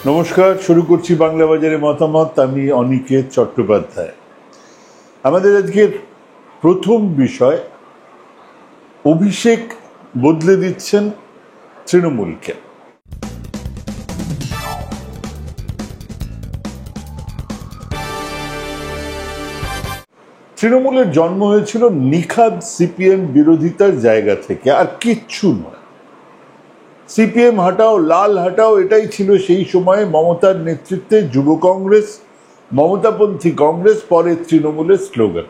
নমস্কার, শুরু করছি বাংলা বাজারে মতামত। আমি অনিকেত চট্টোপাধ্যায়। আমাদের আজকের প্রথম বিষয়, অভিষেক বদলে দিচ্ছেন তৃণমূলকে। তৃণমূলের জন্ম হয়েছিল নিখাদ সিপিএম বিরোধিতার জায়গা থেকে, আর কিচ্ছু নয়। সিপিএম হাটাও, লাল হাটাও, এটাই ছিল সেই সময়ে মমতার নেতৃত্বে যুব কংগ্রেস, মমতাপন্থী কংগ্রেস, পরে তৃণমূলের স্লোগান।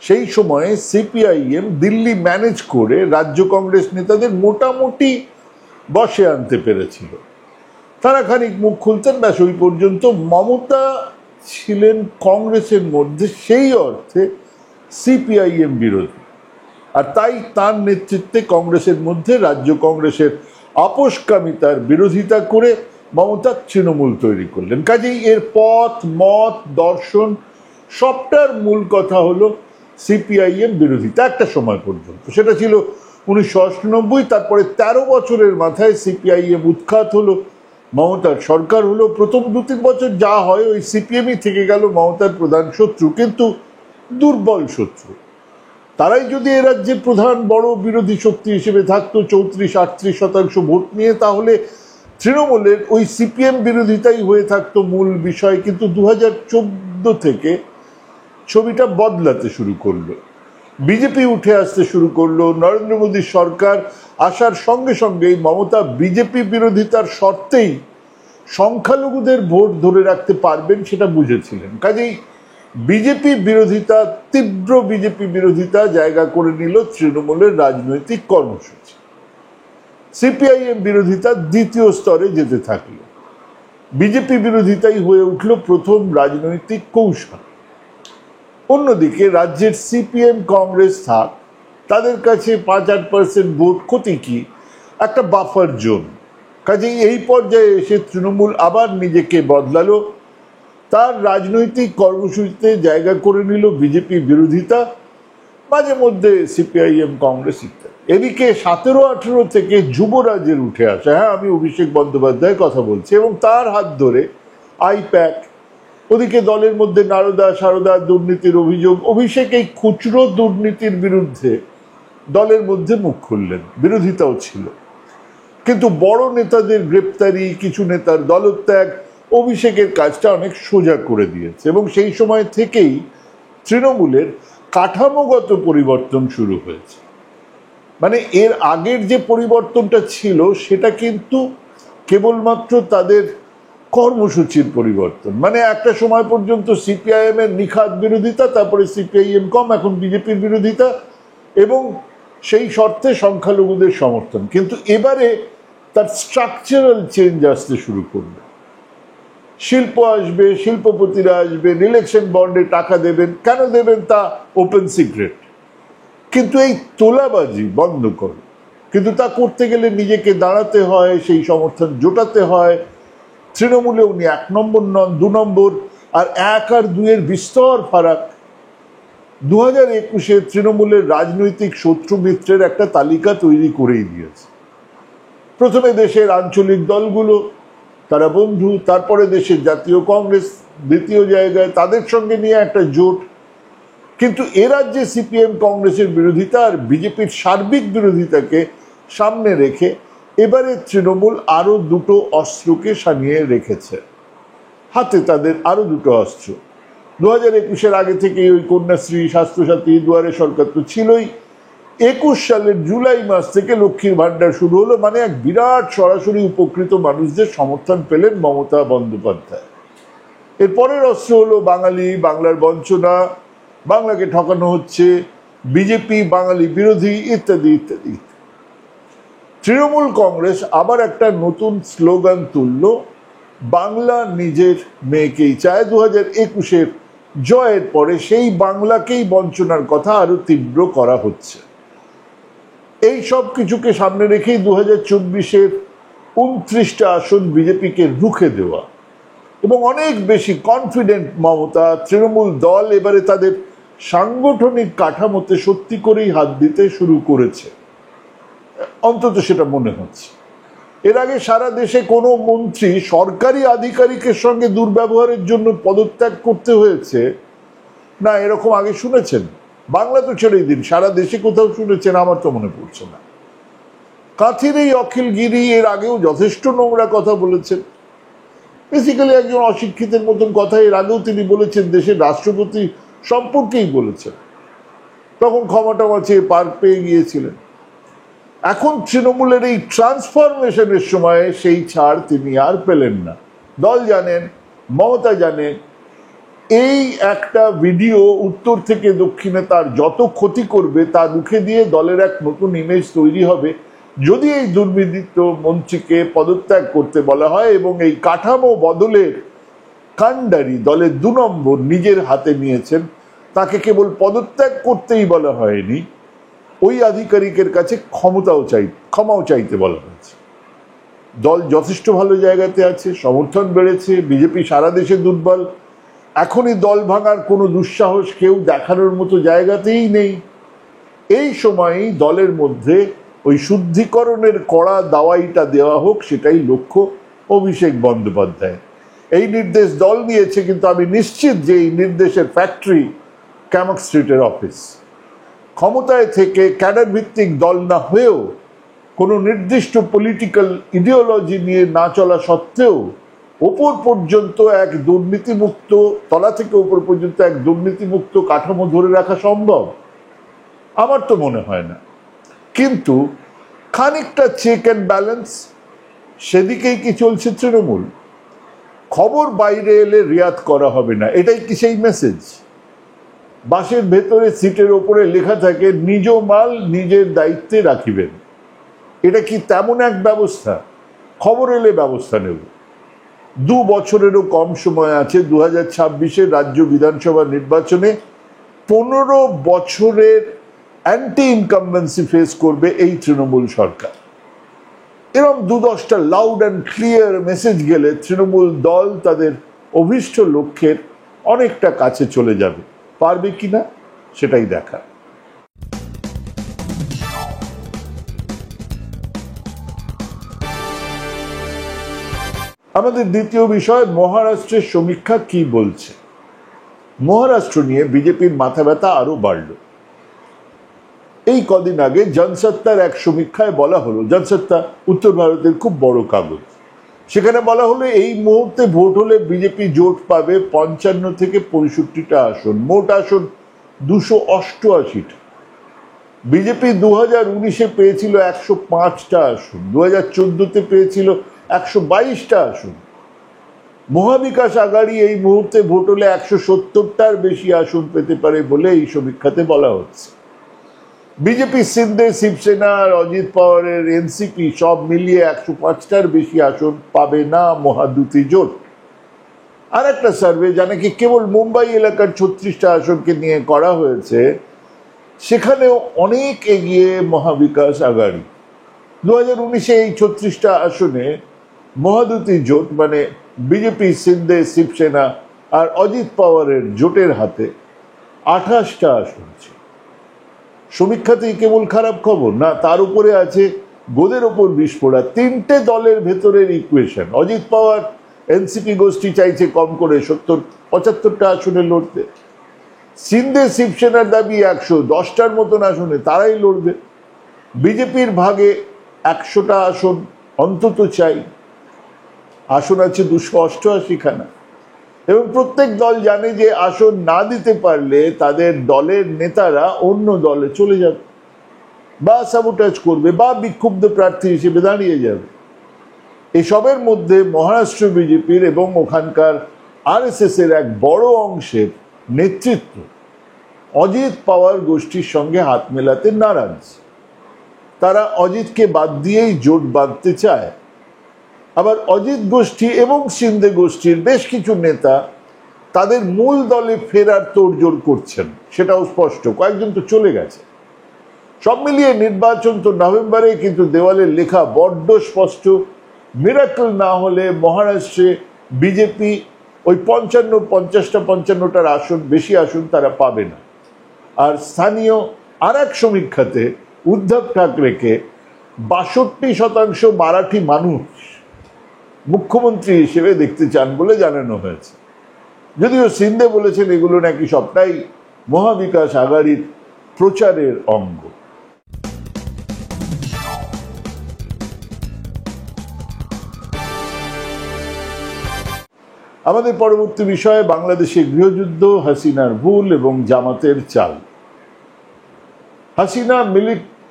সেই সময়ে সিপিআইএম দিল্লি ম্যানেজ করে রাজ্য কংগ্রেস নেতাদের মোটামুটি বসে আনতে পেরেছিল। তারা খানিক মুখ খুলতেন, ব্যাস ওই পর্যন্ত। মমতা ছিলেন কংগ্রেসের মধ্যে সেই অর্থে সিপিআইএম বিরোধী, আর তাই তার নেতৃত্বে কংগ্রেসের মধ্যে রাজ্য কংগ্রেসের আপোষকামিতার বিরোধিতা করে মমতা তৃণমূল তৈরি করলেন। কাজেই এর পথ, মত, দর্শন সবটার মূল কথা হলো সিপিআইএম বিরোধিতা একটা সময় পর্যন্ত। সেটা ছিল 1998। তারপরে 13 বছরের মাথায় সিপিআইএম উৎখাত হলো, মমতার সরকার হলো। প্রথম 2-3 বছর যা হয় ওই সিপিএমই থেকে গেল মমতার প্রধান শত্রু, কিন্তু দুর্বল শত্রু। তারাই যদি এ রাজ্যের প্রধান বড় বিরোধী শক্তি হিসেবে থাকতো 34-38% ভোট নিয়ে, তাহলে তৃণমূলের ওই সিপিএম বিরোধিতাই হয়ে থাকতো মূল বিষয়। কিন্তু 2014 থেকে ছবিটা বদলাতে শুরু করলো, বিজেপি উঠে আসতে শুরু করলো। নরেন্দ্র মোদীর সরকার আসার সঙ্গে সঙ্গেই মমতা বিজেপি বিরোধিতার শর্তেই সংখ্যালঘুদের ভোট ধরে রাখতে পারবেন সেটা বুঝেছিলেন। কাজেই বিজেপি বিরোধিতা, তীব্র বিজেপি বিরোধিতা জায়গা করে নিল তৃণমূলের রাজনৈতিক কর্মসূচি। সিপিআইএম বিরোধিতা দ্বিতীয় স্তরে যেতে থাকলো, বিজেপি বিরোধিতাই হয়ে উঠল প্রথম রাজনৈতিক কৌশল। অন্যদিকে রাজ্যের সিপিএম কংগ্রেস থাক, তাদের কাছে 5-8% ভোট ক্ষতি কি, একটা বাফার জোন। কাজেই এই পর্যায়ে এসে তৃণমূল আবার নিজেকে বদলালো, তার রাজনৈতিক কর্মসূচিতে জায়গা করে নিল বিজেপি বিরোধিতা, মাঝে মধ্যে সিপিআইএম কংগ্রেস ইত্যাদি। এদিকে 17-18 থেকে যুবরাজের উঠে আসা, হ্যাঁ আমি অভিষেক বন্দ্যোপাধ্যায়ের কথা বলছি, এবং তার হাত ধরে আইপ্যাক। ওদিকে দলের মধ্যে নারদা সারদা দুর্নীতির অভিযোগ। অভিষেক এই খুচরো দুর্নীতির বিরুদ্ধে দলের মধ্যে মুখ খুললেন, বিরোধিতাও ছিল। কিন্তু বড় নেতাদের গ্রেপ্তারি, কিছু নেতার দলত্যাগ অভিষেকের কাজটা অনেক সোজা করে দিয়েছে, এবং সেই সময় থেকেই তৃণমূলের কাঠামোগত পরিবর্তন শুরু হয়েছে। মানে এর আগের যে পরিবর্তনটা ছিল সেটা কিন্তু কেবলমাত্র তাদের কর্মসূচির পরিবর্তন। মানে একটা সময় পর্যন্ত সিপিআইএম এর নিখাদ বিরোধিতা, তারপরে সিপিআইএম কম, এখন বিজেপির বিরোধিতা, এবং সেই শর্তে সংখ্যালঘুদের সমর্থন। কিন্তু এবারে তার স্ট্রাকচারাল চেঞ্জ আসতে শুরু করবে। শিল্প আসবে, শিল্পপতিরা আসবেন, ইলেকশন বন্ডে টাকা দেবেন। কেন দেবেন তা ওপেন সিক্রেট, কিন্তু এই তোলাবাজি বন্ধ করো। কিন্তু তা করতে গেলে নিজেকে দাঁড়াতে হয়, সেই সমর্থন জোটাতে হয়। তৃণমূলে উনি 1 নম্বর নন, 2 নম্বর। আর 1 আর 2 এর বিস্তর ফারাক। 2021-এ তৃণমূলের রাজনৈতিক শত্রু মিত্রের একটা তালিকা তৈরি করেই দিয়েছে। প্রথমে দেশের আঞ্চলিক দলগুলো, তারা বন্ধু। তারপরে দেশের জাতীয় কংগ্রেস দ্বিতীয় জায়গায়, তাদের সঙ্গে নিয়ে একটা জোট। কিন্তু এ রাজ্যে সিপিএম কংগ্রেসের বিরোধিতা আর বিজেপির সার্বিক বিরোধিতাকে সামনে রেখে এবারে তৃণমূল আরো 2টো অস্ত্রকে সানিয়ে রেখেছে হাতে। তাদের আরো 2টো অস্ত্র। 2021-এর আগে থেকেই ওই কন্যাশ্রী, স্বাস্থ্যসাথী, দুয়ারে সরকার তো ছিলই। 21 সালের জুলাই মাস থেকে লক্ষ্মীর ভান্ডার শুরু হলো। মানে এক বিরাট সরাসরি উপকৃত মানুষদের সমর্থন পেলেন মমতা বন্দ্যোপাধ্যায়। এর পরের অস্ত্র হলো বাঙালি, বাংলার বঞ্চনা, বাংলাকে ঠকানো হচ্ছে, বিজেপি বাঙালি বিরোধী ইত্যাদি ইত্যাদি। তৃণমূল কংগ্রেস আবার একটা নতুন স্লোগান তুলল, বাংলা নিজের মেয়েকেই চায়। 2021-এর জয়ের পরে সেই বাংলাকেই বঞ্চনার কথা আরো তীব্র করা হচ্ছে। এই সব কিছুকে সামনে রেখেই 2024-এর 29টা আসন বিজেপিকে রুখে দেওয়া, এবং অনেক বেশি কনফিডেন্ট মমতা। তৃণমূল দল এবারে তাদের সাংগঠনিক কাঠামোতে সত্যি করেই হাত দিতে শুরু করেছে, অন্তত সেটা মনে হচ্ছে। এর আগে সারা দেশে কোনো মন্ত্রী সরকারি আধিকারিকের সঙ্গে দুর্ব্যবহারের জন্য পদত্যাগ করতে হয়েছে না, এরকম আগে শুনেছেন? বাংলা তো ছেড়েই দিন, সারা দেশে কোথাও শুনেছেন? আমার তো মনে পড়ছে না। কাঁথির এই অখিলগিরি এর আগেও যথেষ্ট নোংরা কথা বলেছেন। বেসিক্যালি একজন অশিক্ষিতের মতন কথা এর আগেও তিনি বলেছেন, দেশের রাষ্ট্রপতি সম্পর্কেই বলেছেন। তখন ক্ষমাটা চেয়ে পার পেয়ে গিয়েছিলেন। এখন তৃণমূলের এই ট্রান্সফরমেশনের সময়ে সেই ছাড় তিনি আর পেলেন না। দল জানেন, মমতা জানেন, এই একটা ভিডিও উত্তর থেকে দক্ষিণে তার যত ক্ষতি করবে তার মুখে দিয়ে দলের এক নতুন ইমেজ তৈরি হবে যদি এই দুর্বিদিত মন্ত্রীকে পদত্যাগ করতে বলা হয় এবং এই কাঠামো বদলের কাণ্ডারি দলের 2 নম্বর নিজের হাতে নিয়েছেন। তাকে কেবল পদত্যাগ করতেই বলা হয়নি, ওই আধিকারিকের কাছে ক্ষমাও চাইতে বলা হয়েছে। দল যথেষ্ট ভালো জায়গাতে আছে, সমর্থন বেড়েছে, বিজেপি সারা দেশে দুর্বল। এখনই দল ভাঙার কোনো দুঃসাহস কেউ দেখানোর মতো জায়গাতেই নেই। এই সময়ই দলের মধ্যে ওই শুদ্ধিকরণের কড়া দাওয়াইটা দেওয়া হোক, সেটাই লক্ষ্য অভিষেক বন্দ্যোপাধ্যায়। এই নির্দেশ দল নিয়েছে, কিন্তু আমি নিশ্চিত যে এই নির্দেশের ফ্যাক্টরি ক্যামক স্ট্রিটের অফিস। ক্ষমতায় থেকে ক্যাডার ভিত্তিক দল না হয়েও কোনো নির্দিষ্ট পলিটিক্যাল ইডিওলজি নিয়ে না চলা সত্ত্বেও ওপর পর্যন্ত এক দুর্নীতিমুক্ত, তলা থেকে ওপর পর্যন্ত এক দুর্নীতিমুক্ত কাঠামো ধরে রাখা সম্ভব? আমার তো মনে হয় না। কিন্তু খানিকটা চেক অ্যান্ড ব্যালেন্স সেদিকেই কি চলছে তৃণমূল? খবর বাইরে এলে রিয়াত করা হবে না, এটাই কি সেই মেসেজ? বাসের ভেতরে সিটের ওপরে লেখা থাকে নিজ মাল নিজের দায়িত্বে রাখিবেন, এটা কি তেমন এক ব্যবস্থা? খবর এলে ব্যবস্থা নেব। 2 বছরেরও কম সময় আছে 2026-এর রাজ্য বিধানসভা নির্বাচনে। 15 বছরের অ্যান্টি ইনকামবেন্সি ফেস করবে এই তৃণমূল সরকার। এরকম 2-10টা লাউড অ্যান্ড ক্লিয়ার মেসেজ গেলে তৃণমূল দল তাদের অভীষ্ট লক্ষ্যের অনেকটা কাছে চলে যাবে। পারবে কিনা সেটাই দেখা। আমাদের দ্বিতীয় বিষয়, মহারাষ্ট্রের সমীক্ষা কি বলছে। মহারাষ্ট্র নিয়ে বিজেপির মাথা ব্যথা আরো বাড়ল। এই কদিন আগে জনসত্তার এক সমীক্ষায় বলা হলো, জনসত্তা উত্তর ভারতের খুব বড় কাগজ, সেখানে বলা হলো এই মুহূর্তে ভোট হলে বিজেপি জোট পাবে 55 থেকে 65টা আসন, মোট আসন 288টা। বিজেপি 2019-এ পেয়েছিল 105টা আসন, 2014-তে পেয়েছিল 122টা আসন। মহাবিকাশ আঘাড়ি এই মুহূর্তে ভোট হলে 170টার বেশি আসন পেতে পারে বলে এই সমীক্ষাতে বলা হচ্ছে। বিজেপি, সিন্ধে, শিবসেনা আর অজিত পাওয়ারের এনসিপি সব মিলিয়ে 105টার বেশি আসন পাবে না মহাদুতি জোট। আর একটা সার্ভে যা নাকি কেবল মুম্বাই এলাকার 36টা আসনকে নিয়ে করা হয়েছে, সেখানেও অনেক এগিয়ে মহাবিকাশ আঘাড়ি। 2019-এ এই 36টা আসনে মহাদুতি জোট মানে বিজেপি, সিন্ধে, শিবসেনা আর অজিত পাওয়ারের জোটের হাতে 28টা আসন ছিল। সমীক্ষাতেই কেবল খারাপ খবর না, তার উপরে আছে গোদের ওপর বিস্ফোরা 3টে দলের ভেতরের ইকুয়েশন। অজিত পাওয়ার এনসিপি গোষ্ঠী চাইছে কম করে 70-75টা আসনে লড়তে। সিন্ধে শিবসেনার দাবি 110টার মতন আসনে তারাই লড়বে। বিজেপির ভাগে 100টা আসন অন্তত চাই, আসন আছে 288খানা। এবং প্রত্যেক দল জানে যে আসন না দিতে পারলে তাদের দলের নেতারা অন্য দলে চলে যাবে, বা সাবোটাজ করবে, বা বিক্ষুব্ধ প্রার্থী হিসেবে দাঁড়িয়ে যাবে। এসবের মধ্যে মহারাষ্ট্র বিজেপির এবং ওখানকার আরএসএস-এর এক বড় অংশের নেতৃত্ব অজিত পাওয়ার গোষ্ঠীর সঙ্গে হাত মেলাতে নারাজ। তারা অজিতকে বাদ দিয়েই জোট বাঁধতে চায়। আবার অজিত গোষ্ঠী এবং সিন্ধে গোষ্ঠীর বেশ কিছু নেতা তাদের মূল দলে ফেরার তোড়জোড় করছেন, সেটাও স্পষ্ট। কয়েকজন তো চলে গেছে। সব মিলিয়ে নির্বাচন তো নভেম্বরে, কিন্তু দেওয়ালের লেখা বড্ড স্পষ্ট। মিরাকল না হলে মহারাষ্ট্রে বিজেপি ওই 50-50টার আসন, বেশি আসন তারা পাবে না। আর স্থানীয় আর এক সমীক্ষাতে উদ্ধব ঠাকরেকে 62% মারাঠি মানুষ মুখ্যমন্ত্রী হিসেবে দেখতে চান বলে জানানো হয়েছে। যদিও সিন্ধে বলেছেন এগুলো নাকি সবটাই মহাবিকাশ আঘাড়ির প্রচারের অঙ্গ। আমাদের পরবর্তী বিষয়ে বাংলাদেশে গৃহযুদ্ধ, হাসিনার ভুল এবং জামাতের চাল। হাসিনা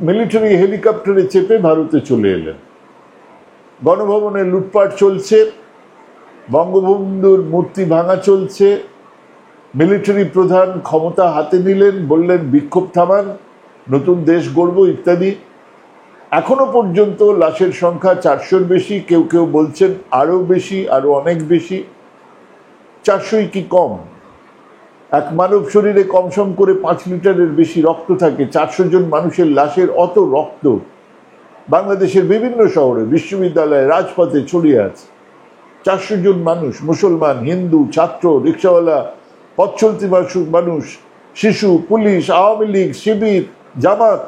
মিলিটারি হেলিকপ্টারে চেপে ভারতে চলে এলেন। গণভবনে লুটপাট চলছে, বঙ্গবন্ধুর মূর্তি ভাঙা চলছে, মিলিটারি প্রধান ক্ষমতা হাতে নিলেন, বললেন বিক্ষোভ থামান, নতুন দেশ গড়ব ইত্যাদি। এখনো পর্যন্ত লাশের সংখ্যা 400-র বেশি, কেউ কেউ বলছেন আরো বেশি, আরো অনেক বেশি। 400ই কি কম? এক মানব শরীরে কমসম করে 5 লিটারের বেশি রক্ত থাকে। 400 জন মানুষের লাশের অত রক্ত বাংলাদেশের বিভিন্ন শহরে, বিশ্ববিদ্যালয়ে, রাজপথে ছড়িয়ে আছে। 400 জন মানুষ, মুসলমান, হিন্দু, ছাত্র, রিক্সাওয়ালা, পথ চলতি মানুষ, শিশু, পুলিশ, আওয়ামী লীগ, শিবির, জামাত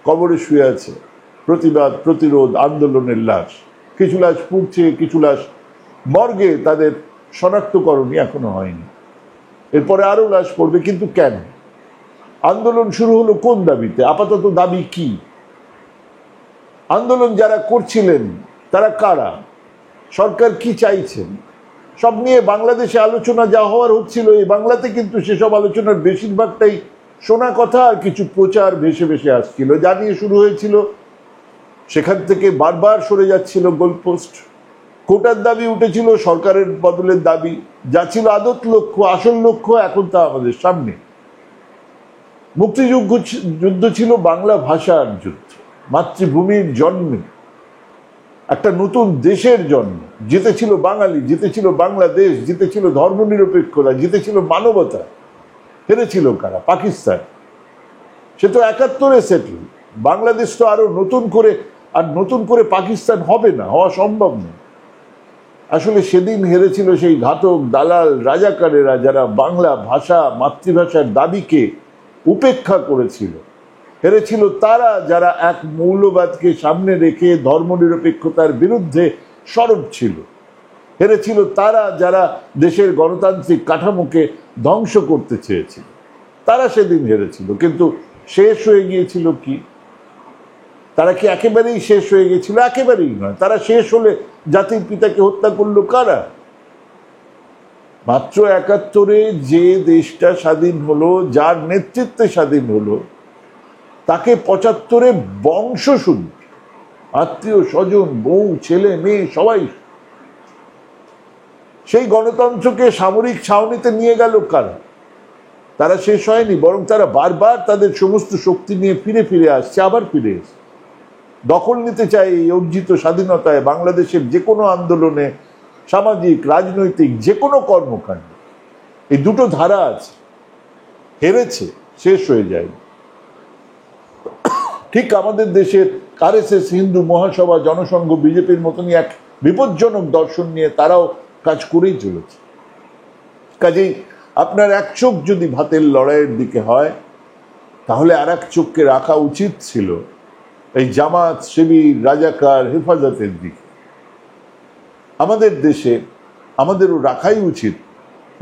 কবরে শুয়ে আছে। প্রতিবাদ, প্রতিরোধ, আন্দোলনের লাশ। কিছু লাশ পুড়ছে, কিছু লাশ মর্গে, তাদের শনাক্তকরণই এখনো হয়নি। এরপরে আরো লাশ পড়বে। কিন্তু কেন? আন্দোলন শুরু হলো কোন দাবিতে? আপাতত দাবি কি? আন্দোলন যারা করছিলেন তারা কারা? সরকার কি চাইছেন? সব নিয়ে বাংলাদেশে আলোচনা যা হওয়ার হচ্ছিল, এই বাংলাতে কিন্তু সেসব আলোচনার বেশিরভাগটাই শোনা কথা আর কিছু প্রচার ভেসে ভেসে আসছিল। যা নিয়ে শুরু হয়েছিল সেখান থেকে বারবার সরে যাচ্ছিল গোলপোস্ট। কোটার দাবি উঠেছিল, সরকারের বদলের দাবি। যা ছিল আদত লক্ষ্য, আসল লক্ষ্য, এখন তা আমাদের সামনে। মুক্তিযুদ্ধ ছিল বাংলা ভাষার যুদ্ধ, মাতৃভূমির জন্মে, একটা নতুন দেশের জন্ম। জিতেছিল বাঙালি, জিতেছিল বাংলাদেশ, জিতেছিল ধর্মনিরপেক্ষতা, জিতেছিল মানবতা। হেরেছিল কারা? পাকিস্তান। সে তো 71-এ সেটেল। বাংলাদেশ তো আরো নতুন করে পাকিস্তান হবে না, হওয়া সম্ভব নয়। আসলে সেদিন হেরেছিল সেই ঘাতক দালাল রাজাকারেরা, যারা বাংলা ভাষা, মাতৃভাষার দাবিকে উপেক্ষা করেছিল। হেরেছিল তারা যারা এক মৌলবাদকে সামনে রেখে ধর্মনিরপেক্ষতার বিরুদ্ধে সরব ছিল। হেরেছিল তারা যারা দেশের গণতান্ত্রিক কাঠামোকে ধ্বংস করতে চেয়েছিল। তারা সেদিন হেরেছিল। কিন্তু শেষ হয়ে গিয়েছিল কি? তারা কি একেবারেই শেষ হয়ে গেছিল? একেবারেই নয়। তারা শেষ হলে জাতির পিতাকে হত্যা করলো কারা? মাত্র 71-এ যে দেশটা স্বাধীন হলো, যার নেতৃত্বে স্বাধীন হলো, তাকে 75-এ বংশশুদ্ধ, আত্মীয় স্বজন, বউ, ছেলে, মেয়ে সবাই। সেই গণতন্ত্রকে সামরিক ছাউনিতে নিয়ে গেল কারা? তারা শেষ হয়নি, বরং তারা বারবার তাদের সমস্ত শক্তি নিয়ে ফিরে ফিরে আসছে, আবার ফিরে এসে দখল নিতে চায় এই অর্জিত স্বাধীনতায়। বাংলাদেশের যে কোনো আন্দোলনে, সামাজিক, রাজনৈতিক যে কোনো কর্মকাণ্ড, এই দুটো ধারা আছে। হেরেছে, শেষ হয়ে যায়। ঠিক আমাদের দেশের আরএসএস, হিন্দু মহাসভা, জনসংঘ, বিজেপির মতনই এক বিপজ্জনক দর্শন নিয়ে তারাও কাজ করেই চলেছে। কাজেই আপনার এক চোখ যদি ভাতের লড়াইয়ের দিকে হয়, তাহলে আর এক চোখকে রাখা উচিত ছিল এই জামাত, শিবির, রাজাকার, হেফাজতের দিকে। আমাদের দেশে আমাদেরও রাখাই উচিত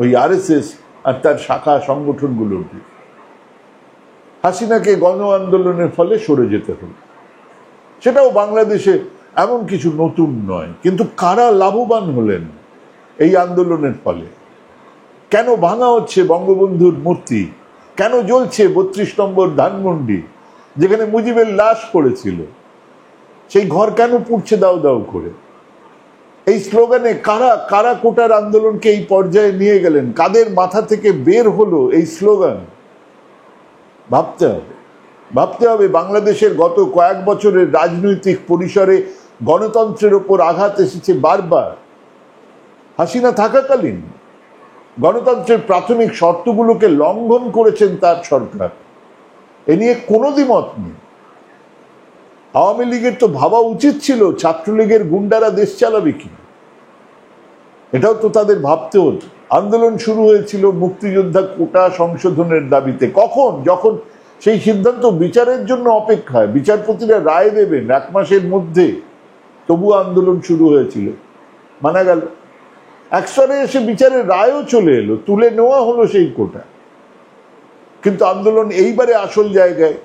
ওই আরএসএস আর তার শাখা সংগঠনগুলোর দিকে। হাসিনাকে গণ আন্দোলনের ফলে সরে যেতে হলো, সেটাও বাংলাদেশে এমন কিছু নতুন নয়। কিন্তু কারা লাভবান হলেন এই আন্দোলনের ফলে? কেন ভাঙা হচ্ছে বঙ্গবন্ধুর মূর্তি? কেন জ্বলছে 32 নম্বর ধানমন্ডি, যেখানে মুজিবের লাশ পড়েছিল? সেই ঘর কেন পুড়ছে দাও দাও করে? এই স্লোগানে কারা কোটার আন্দোলনকে এই পর্যায়ে নিয়ে গেলেন? কাদের মাথা থেকে বের হলো এই স্লোগান? ভাবতে হবে। বাংলাদেশের গত কয়েক বছরের রাজনৈতিক পরিসরে গণতন্ত্রের ওপর আঘাত এসেছে বারবার। হাসিনা থাকাকালীন গণতন্ত্রের প্রাথমিক শর্তগুলোকে লঙ্ঘন করেছেন তার সরকার, এ নিয়ে কোনো দ্বিমত নেই। আওয়ামী লীগের তো ভাবা উচিত ছিল ছাত্রলীগের গুন্ডারা দেশ চালাবে কি, এটাও তো তাদের ভাবতে হতো। আন্দোলন শুরু হয়েছিল মুক্তিযোদ্ধা কোটা সংশোধনের দাবিতে। কখন? যখন সেই সিদ্ধান্ত বিচারের জন্য অপেক্ষায়, বিচারপতিরা রায় দেবেন 1 মাসের মধ্যে, তবু আন্দোলন শুরু হয়েছিল, মানা গেল। একসরে এসে বিচারের রায়ও চলে এলো, তুলে নেওয়া হলো সেই কোটা। কিন্তু আন্দোলন এইবারে আসল জায়গায়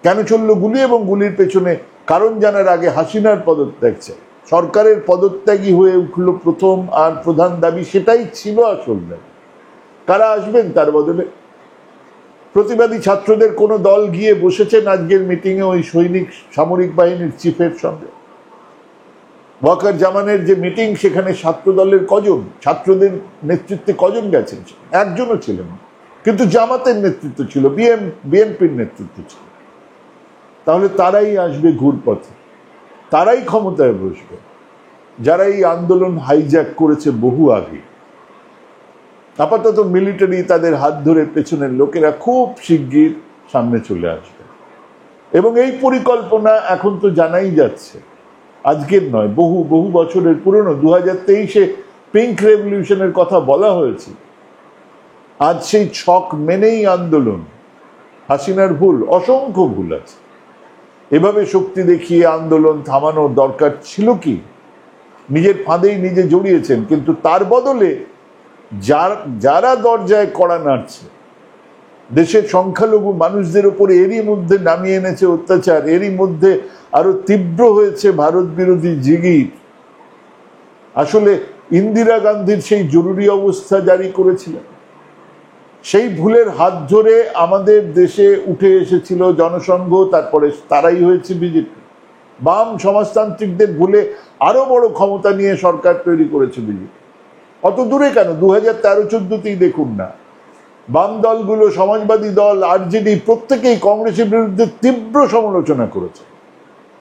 কেন চললো গুলি, এবং গুলির পেছনে কারণ জানার আগে হাসিনার পদত্যাগ চাই। সরকারের পদত্যাগী হয়ে উঠল প্রথম আর প্রধান দাবি, সেটাই ছিল আসল দাবি। কারা আসবেন তার বদলে? প্রতিবাদী ছাত্রদের কোনো দল গিয়ে বসেছেন আজকের মিটিংয়ে ওই সৈনিক সামরিক বাহিনীর চিফের সঙ্গে? ওয়াকার জামানের যে মিটিং, সেখানে ছাত্র দলের কজন, ছাত্রদের নেতৃত্বে কজন গেছেন? একজনও ছিলেন। কিন্তু জামাতের নেতৃত্ব ছিল, বিএনপির নেতৃত্ব ছিল। তাহলে তারাই আসবে ঘুরপথে, তারাই ক্ষমতায় বসবে যারা এই আন্দোলন হাইজ্যাক করেছে বহু আগে। আপাতত মিলিটারি তাদের হাত ধরে পেছনের লোকেরা খুব শিগগির সামনে চলে আসবে। এবং এই পরিকল্পনা এখন তো জানাই যাচ্ছে, আজকের নয়, বহু বহু বছরের পুরনো। 2023-এ পিঙ্ক রেভলিউশনের কথা বলা হয়েছে। আজ সেই ছক মেনেই আন্দোলন। হাসিনার ভুল, অসংখ্য ভুল আছে। এভাবে শক্তি দেখিয়ে আন্দোলন থামানোর দরকার ছিল কি? নিজের ফাঁদেই নিজে জড়িয়েছেন, কিন্তু তার বদলে যারা দরজায় কড়া নাড়ছে, দেশের সংখ্যালঘু মানুষদের উপরে এরই মধ্যে নামিয়ে এনেছে অত্যাচার, এরই মধ্যে আরো তীব্র হয়েছে ভারত বিরোধী জিগির। আসলে ইন্দিরা গান্ধীর সেই জরুরি অবস্থা জারি করেছিলেন, সেই ভুলের হাত ধরে আমাদের দেশে উঠে এসেছিল জনসংঘ, তারপরে তারাই হয়েছে বিজেপি। বাম সমাজতান্ত্রিকদের ভুলে আরো বড় ক্ষমতা নিয়ে সরকার তৈরি করেছে বিজেপি। অত দূরে কেন, 2013-14-তেই দেখুন না, বাম দলগুলো, সমাজবাদী দল, আরজেডি প্রত্যেকেই কংগ্রেসের বিরুদ্ধে তীব্র সমালোচনা করেছে,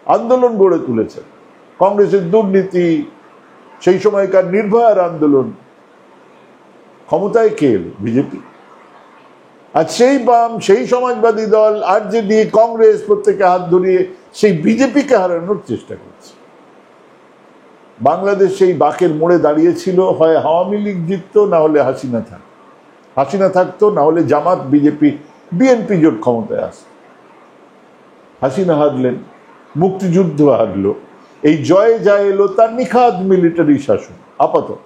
আন্দোলন গড়ে তুলেছে। কংগ্রেসের দুর্নীতি, সেই সময়কার নির্ভয়ার আন্দোলন, ক্ষমতায় কে এলো? বিজেপি। আর সেই বাম, সেই সমাজবাদী দল, আরজেডি, কংগ্রেস প্রত্যেকে হাত ধরিয়ে সেই বিজেপিকে হারানোর চেষ্টা করছে। বাংলাদেশ সেই বাঁকের মোড়ে দাঁড়িয়েছিল, হয় আওয়ামী লীগ জিততো, না হলে হাসিনা থাকতো, না হলে জামাত, বিজেপি, বিএনপি জোট ক্ষমতায় আসতো। হাসিনা হারলেন, মুক্তিযুদ্ধ হারলো, এই জয়ে যা এলো তার নিখাদ মিলিটারি শাসন। আপাতত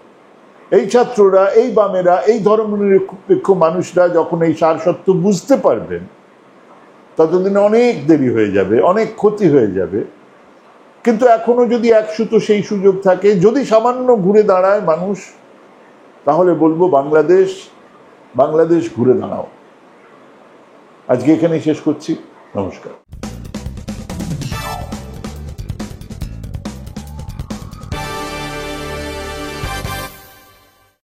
এই ছাত্ররা, এই বামেরা, এই ধর্মনিরপেক্ষ মানুষরা যখন এই সারসত্ব বুঝতে পারবেন, ততদিনে অনেক দেরি হয়ে যাবে, অনেক ক্ষতি হয়ে যাবে। কিন্তু এখনো যদি একসুতো সেই সুযোগ থাকে, যদি সামান্য ঘুরে দাঁড়ায় মানুষ, তাহলে বলবো বাংলাদেশ ঘুরে দাঁড়াও। আজকে এখানেই শেষ করছি। নমস্কার।